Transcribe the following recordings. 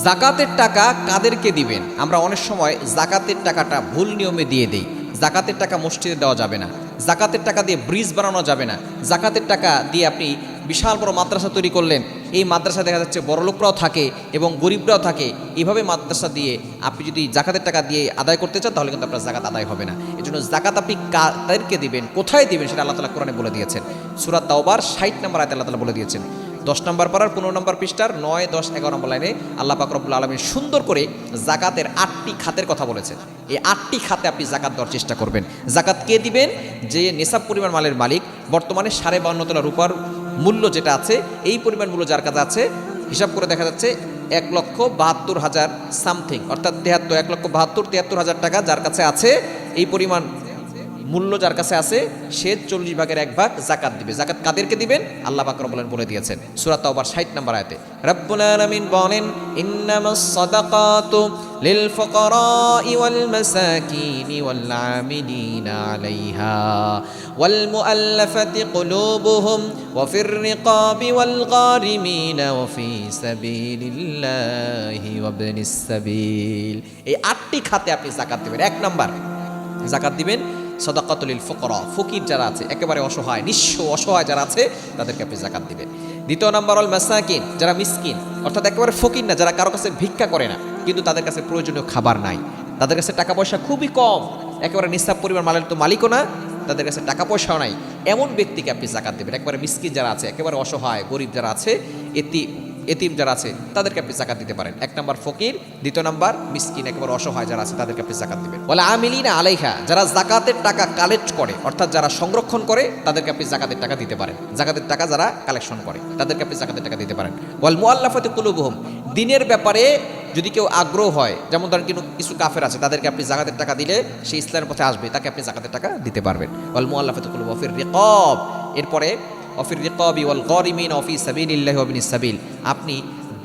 জাকাতের টাকা কাদেরকে দিবেন? আমরা অনেক সময় জাকাতের টাকাটা ভুল নিয়মে দিয়ে দেই। জাকাতের টাকা মসজিদে দেওয়া যাবে না, জাকাতের টাকা দিয়ে ব্রিজ বানানো যাবে না, জাকাতের টাকা দিয়ে আপনি বিশাল বড় মাদ্রাসা তৈরি করলেন, এই মাদ্রাসা দেখা যাচ্ছে বড়লোকরাও থাকে এবং গরিবরাও থাকে, এইভাবে মাদ্রাসা দিয়ে আপনি যদি জাকাতের টাকা দিয়ে আদায় করতে চান তাহলে কিন্তু আপনার জাকাত আদায় হবে না। এই জন্য জাকাত আপনি কাদেরকে দিবেন, কোথায় দিবেন সেটা আল্লাহ তাআলা কোরআনে বলে দিয়েছেন। সূরা তাওবার ৬০ নম্বর আয়াতে আল্লাহ তাআলা বলে দিয়েছেন। 10 নম্বর পারার 15 নম্বর পৃষ্ঠার 9, 10, 11 নম্বর লাইনে আল্লাহ পাক রব্বুল আলামিন সুন্দর করে জাকাতের 8টি খাতের কথা বলেছেন। এই 8টি খাতে আপনি জাকাত দেওয়ার চেষ্টা করবেন। জাকাত কে দিবেন? যে নেশাব পরিমাণ মালের মালিক, বর্তমানে 52.5 তোলা রূপার মূল্য যেটা আছে, এই পরিমাণ মূল্য যার কাছে আছে, হিসাব করে দেখা যাচ্ছে 1,72,000 সামথিং, অর্থাৎ 1,72,73,000 টাকা যার কাছে আছে, এই পরিমাণ মূল্য যার কাছে আছে, সে 40 ভাগের 1 ভাগ জাকাত দিবে। জাকাত কাদেরকে দিবেন? আল্লাহ পাক রব্বুল আলামিন বলে দিয়েছেন সূরা তাওবার ৬০ নম্বর আয়াতে। রব্বুল আলামিন বলেন, ইন্নামাস সাদাকাতু লিল ফুকারাই ওয়াল মাসাকিনি ওয়াল আমিলিনা আলাইহা ওয়াল মুআল্লাফাতি কুলুবুহুম ওয়া ফির রিকাবি ওয়াল গারিমিনা ওয়া ফি সাবিলিল্লাহি ওয়া ইবনিস সাবিল। এই 8টি খাতে আপনি জাকাত দিবেন। 1 নাম্বার জাকাত দিবেন সাদাকাতুল লিল ফুকারা, ফকির যারা আছে, একেবারে অসহায়, নিঃস্ব অসহায় যারা আছে, তাদেরকে আপনি জাকাত দিবেন। 2 নাম্বার আল মাসাকিন, যারা মিসকিন, অর্থাৎ একেবারে ফকির না, যারা কারো কাছে ভিক্ষা করে না কিন্তু তাদের কাছে প্রয়োজনীয় খাবার নাই, তাদের কাছে টাকা পয়সা খুবই কম, একেবারে নিঃস্ব পরিমাণ মালের তো মালিকও না, তাদের কাছে টাকা পয়সাও নাই, এমন ব্যক্তিকে আপনি জাকাত দেবেন। একবারে মিসকিন যারা আছে, একেবারে অসহায় গরিব যারা আছে, এতিম যারা আছে, তাদেরকে আপনি জাকাত দিতে পারেন। 1 নাম্বার ফকির, 2 নাম্বার মিসকিন, একেবারে অসহায় যারা আছে, তাদেরকে আপনি জাকাত দিবেন। ওয়াল আমিলিনা আলাইহা, যারা জাকাতের টাকা কালেক্ট করে, অর্থাৎ যারা সংরক্ষণ করে, তাদেরকে আপনি জাকাতের টাকা দিতে পারেন। জাকাতের টাকা যারা কালেকশন করে, তাদেরকে আপনি জাকাতের টাকা দিতে পারেন। ওয়াল মুআল্লাফাতি কুলুবুহুম, দ্বীনের ব্যাপারে যদি কেউ আগ্রহ হয়, যেমন ধরেন কিছু কাফের আছে, তাদেরকে আপনি জাকাতের টাকা দিলে সে ইসলামের পথে আসবে, তাকে আপনি জাকাতের টাকা দিতে পারবেন। ওয়াল মুআল্লাফাতি কুলুবুহুম ওয়া ফির রিকাব, এরপরে অফির রিকাবি ওয়াল গারিমিন ওয়া ফি সাবিলিল্লাহি ওয়া ইবনিস সাবিল, আপনি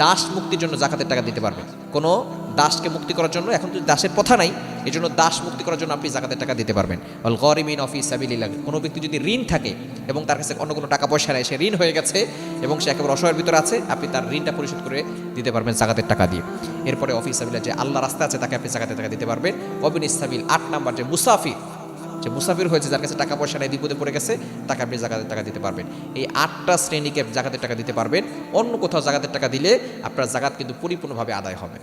দাস মুক্তির জন্য জাকাতের টাকা দিতে পারবেন। কোনো দাসকে মুক্তি করার জন্য, এখন তো দাসের প্রথা নাই, এই জন্য দাস মুক্তি করার জন্য আপনি জাকাতের টাকা দিতে পারবেন। ওয়াল গারিমিন ওয়া ফি সাবিলিল্লাহ, কোনো ব্যক্তি যদি ঋণ থাকে এবং তার কাছে অন্য কোনো টাকা পয়সা নেই, সে ঋণ হয়ে গেছে এবং সে একেবারে অসহায়ের ভিতরে আছে, আপনি তার ঋণটা পরিশোধ করে দিতে পারবেন জাকাতের টাকা দিয়ে। এরপরে অফি সাবিলিল্লাহ, যে আল্লাহ রাস্তা আছে, তাকে আপনি জাকাতের টাকা দিতে পারবেন। ইবনিস সাবিল, 8 নাম্বার যে মুসাফির, যে মুসাফির হয়েছে, যার কাছে টাকা পয়সা নেই, বিপদে পড়ে গেছে, তাকে আপনি জাকাতের টাকা দিতে পারবেন। এই 8টা শ্রেণীকে জাকাতের টাকা দিতে পারবেন। অন্য কোথাও জাকাতের টাকা দিলে আপনার জাকাত কিন্তু পরিপূর্ণভাবে আদায় হবে।